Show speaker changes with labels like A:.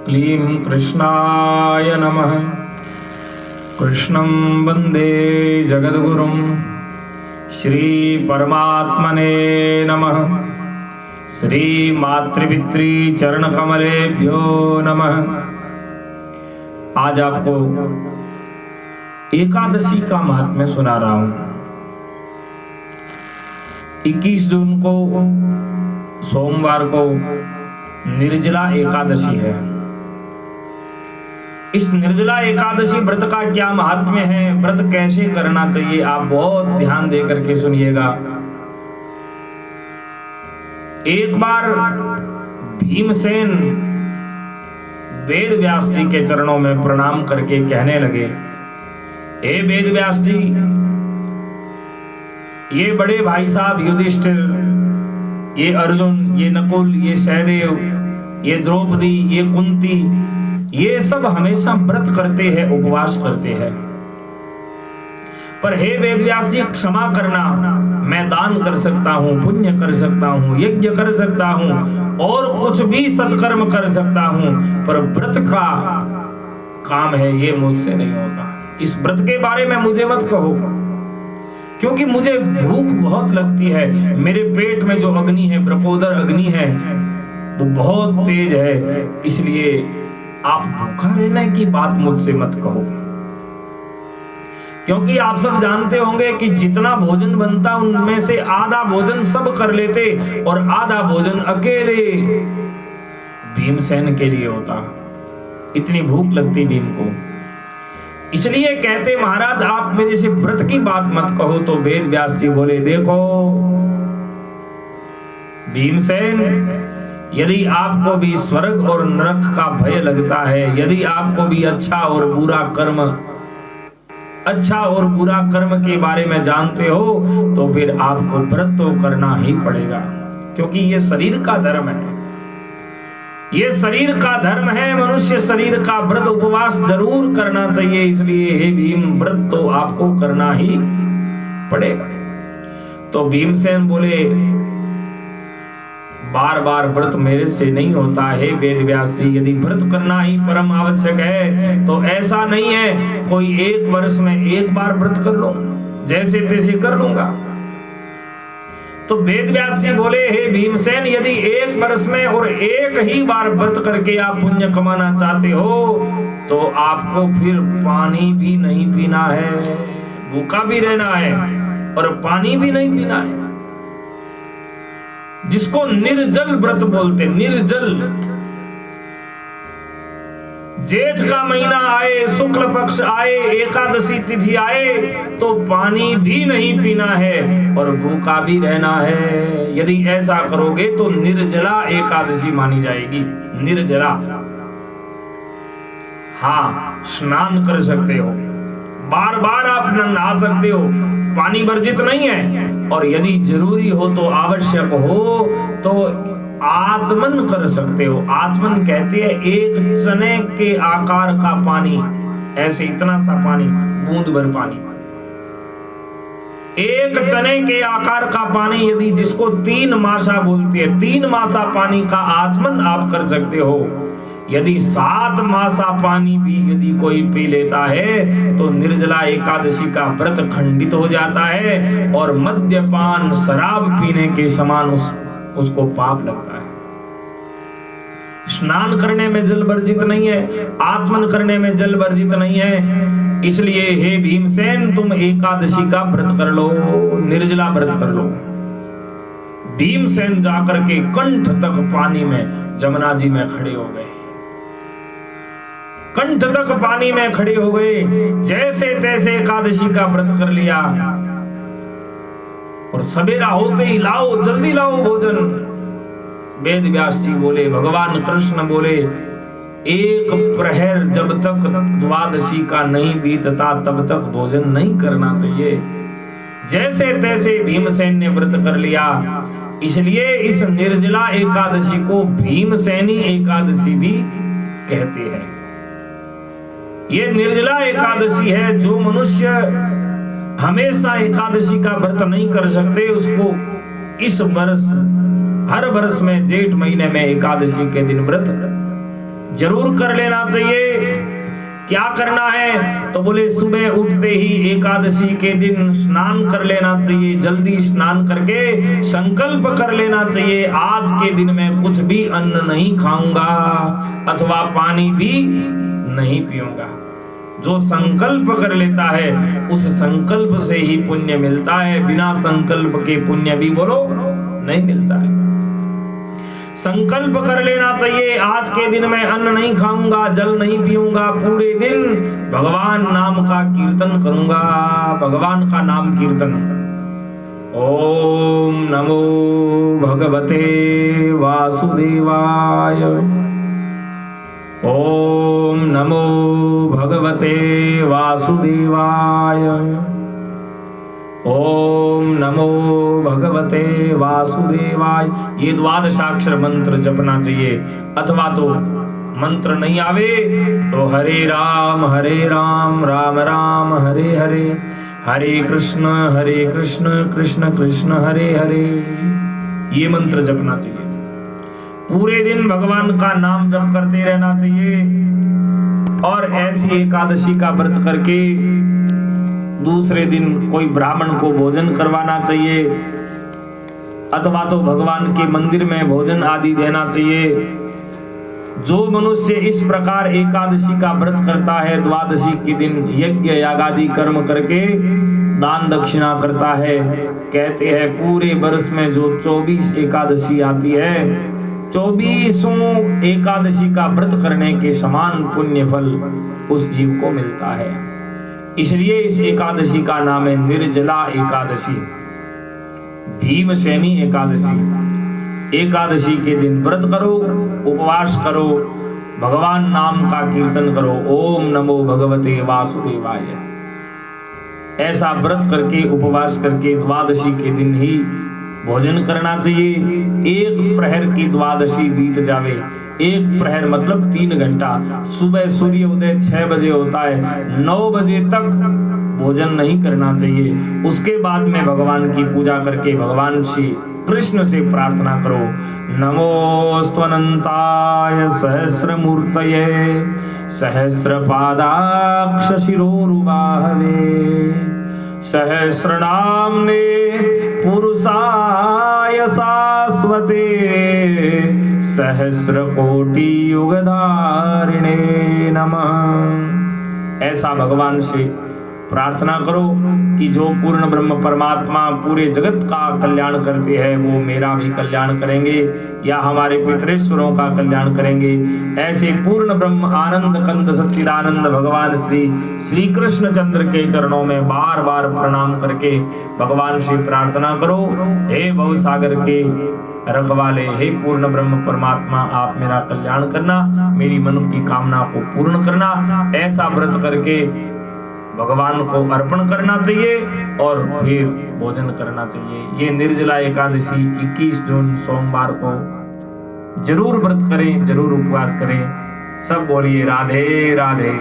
A: क्लीं कृष्णाय नमः। कृष्णं वन्दे जगद्गुरुं श्री परमात्मने नमः। श्री मातृपितृ चरण कमलेभ्यो नमः। आज आपको एकादशी का महात्म्य सुना रहा हूं। 21 जून को सोमवार को निर्जला एकादशी है। इस निर्जला एकादशी व्रत का क्या महात्म्य है, व्रत कैसे करना चाहिए, आप बहुत ध्यान दे करके सुनिएगा। एक बार भीमसेन वेद व्यास जी के चरणों में प्रणाम करके कहने लगे, हे वेद व्यास जी, ये बड़े भाई साहब युधिष्ठिर, ये अर्जुन, ये नकुल, ये सहदेव, ये द्रौपदी, ये कुंती, ये सब हमेशा व्रत करते हैं, उपवास करते हैं। पर हे वेद व्यास जी, क्षमा करना, मैं दान कर सकता हूं, पुण्य कर सकता हूं, यज्ञ कर सकता हूं और कुछ भी सत्कर्म कर सकता हूं, पर व्रत का काम है ये मुझसे नहीं होता। इस व्रत के बारे में मुझे मत कहो, क्योंकि मुझे भूख बहुत लगती है। मेरे पेट में जो अग्नि है, ब्रकोदर अग्नि है, वो बहुत तेज है, इसलिए आप भूखा रहने की बात मुझसे मत कहो। क्योंकि आप सब जानते होंगे कि जितना भोजन बनता उनमें से आधा भोजन सब कर लेते और आधा भोजन अकेले भीमसेन के लिए होता। इतनी भूख लगती भीम को, इसलिए कहते महाराज आप मेरे से व्रत की बात मत कहो। तो वेद व्यास जी बोले, देखो भीमसेन, यदि आपको भी स्वर्ग और नरक का भय लगता है, यदि आपको भी अच्छा और बुरा कर्म के बारे में जानते हो, तो फिर आपको व्रत तो करना ही पड़ेगा, क्योंकि ये शरीर का धर्म है। ये शरीर का धर्म है, मनुष्य शरीर का व्रत उपवास जरूर करना चाहिए। इसलिए हे भीम, व्रत तो आपको करना ही पड़ेगा। तो भीमसेन बोले, बार बार व्रत मेरे से नहीं होता है वेद व्यास जी, यदि व्रत करना ही परम आवश्यक है तो ऐसा नहीं है कोई एक वर्ष में एक बार व्रत कर लो, जैसे तैसे कर लूंगा। तो वेद व्यास जी बोले, हे भीमसेन, यदि एक वर्ष में और एक ही बार व्रत करके आप पुण्य कमाना चाहते हो, तो आपको फिर पानी भी नहीं पीना है, भूखा भी रहना है और पानी भी नहीं पीना है, जिसको निर्जल व्रत बोलते। निर्जल, जेठ का महीना आए, शुक्ल पक्ष आए, एकादशी तिथि आए, तो पानी भी नहीं पीना है और भूखा भी रहना है। यदि ऐसा करोगे तो निर्जला एकादशी मानी जाएगी। निर्जला, हाँ, स्नान कर सकते हो, बार बार आप नहा सकते हो, पानी वर्जित नहीं है। और यदि जरूरी हो तो, आवश्यक हो तो आचमन कर सकते हो। आचमन कहते हैं एक चने के आकार का पानी, ऐसे इतना सा पानी, बूंद भर पानी, एक चने के आकार का पानी, यदि जिसको 3 मासा बोलते हैं, 3 मासा पानी का आचमन आप कर सकते हो। यदि 7 मासा पानी भी यदि कोई पी लेता है तो निर्जला एकादशी का व्रत खंडित हो जाता है और मद्यपान, शराब पीने के समान उसको पाप लगता है। स्नान करने में जल वर्जित नहीं है, आचमन करने में जल वर्जित नहीं है। इसलिए हे भीमसेन, तुम एकादशी का व्रत कर लो, निर्जला व्रत कर लो। भीमसेन जाकर के कंठ तक पानी में जमुना जी में खड़े हो गए, कंठ तक पानी में खड़े हो गए, जैसे तैसे एकादशी का व्रत कर लिया। और सवेरा होते ही लाओ, जल्दी लाओ भोजन। वेद व्यास जी बोले, भगवान कृष्ण बोले, एक प्रहर जब तक द्वादशी का नहीं बीतता तब तक भोजन नहीं करना चाहिए। जैसे तैसे भीमसेन ने व्रत कर लिया। इसलिए इस निर्जला एकादशी को भीमसेनी एकादशी भी कहते हैं। ये निर्जला एकादशी है। जो मनुष्य हमेशा एकादशी का व्रत नहीं कर सकते, उसको इस वर्ष हर वर्ष में जेठ महीने में एकादशी के दिन व्रत जरूर कर लेना चाहिए। क्या करना है? तो बोले सुबह उठते ही एकादशी के दिन स्नान कर लेना चाहिए। जल्दी स्नान करके संकल्प कर लेना चाहिए, आज के दिन में कुछ भी अन्न नहीं खाऊंगा अथवा पानी भी नहीं पीऊंगा। जो संकल्प कर लेता है उस संकल्प से ही पुण्य मिलता है, बिना संकल्प के पुण्य भी बोलो नहीं मिलता है। संकल्प कर लेना चाहिए, आज के दिन मैं अन्न नहीं खाऊंगा, जल नहीं पीऊंगा, पूरे दिन भगवान नाम का कीर्तन करूंगा, भगवान का नाम कीर्तन। ओम नमो भगवते वासुदेवाय, ओम नमो भगवते वासुदेवाय, ओम नमो भगवते वासुदेवाय। ये द्वादशाक्षर मंत्र जपना चाहिए। अथवा तो मंत्र नहीं आवे तो हरे राम राम राम हरे हरे, हरे कृष्ण कृष्ण कृष्ण हरे हरे, ये मंत्र जपना चाहिए। पूरे दिन भगवान का नाम जप करते रहना चाहिए। और ऐसी एकादशी का व्रत करके दूसरे दिन कोई ब्राह्मण को भोजन करवाना चाहिए, अथवा तो भगवान के मंदिर में भोजन आदि देना चाहिए। जो मनुष्य इस प्रकार एकादशी का व्रत करता है, द्वादशी के दिन यज्ञ यागादि कर्म करके दान दक्षिणा करता है, कहते हैं पूरे वर्ष में जो 24 एकादशी आती है, 24 एकादशी का व्रत करने के समान पुण्य फल उस जीव को मिलता है। इसलिए इस एकादशी का नाम है निर्जला एकादशी, भीमसेनी एकादशी। एकादशी के दिन व्रत करो, उपवास करो, भगवान नाम का कीर्तन करो। ओम नमो भगवते वासुदेवाय। ऐसा व्रत करके उपवास करके द्वादशी के दिन ही भोजन करना चाहिए। एक प्रहर की द्वादशी बीत जावे, एक प्रहर मतलब 3 घंटा, सुबह सूर्य उदय 6 बजे होता है, 9 बजे तक भोजन नहीं करना चाहिए। उसके बाद में भगवान की पूजा करके भगवान श्री कृष्ण से प्रार्थना करो। नमोस्त्वनंताय सहस्रमूर्तये सहस्रपादाक्ष शिरोरुबाहवे सहस्रनाम्ने पुरुषाय शाश्वते सहस्रकोटि युगधारिणे नमः। ऐसा भगवान से प्रार्थना करो कि जो पूर्ण ब्रह्म परमात्मा पूरे जगत का कल्याण करते हैं वो मेरा भी कल्याण करेंगे या हमारे पितरेश्वरों का कल्याण करेंगे। ऐसे पूर्ण ब्रह्म आनंद कंद सच्चिदानंद भगवान श्री कृष्ण चंद्र के चरणों में बार बार प्रणाम करके भगवान से प्रार्थना करो। हे भवसागर के रखवाले, हे पूर्ण ब्रह्म परमात्मा, आप मेरा कल्याण करना, मेरी मन की कामना को पूर्ण करना। ऐसा व्रत करके भगवान को अर्पण करना चाहिए और फिर भोजन करना चाहिए। ये निर्जला एकादशी 21 जून सोमवार को जरूर व्रत करें, जरूर उपवास करें। सब बोलिए राधे राधे।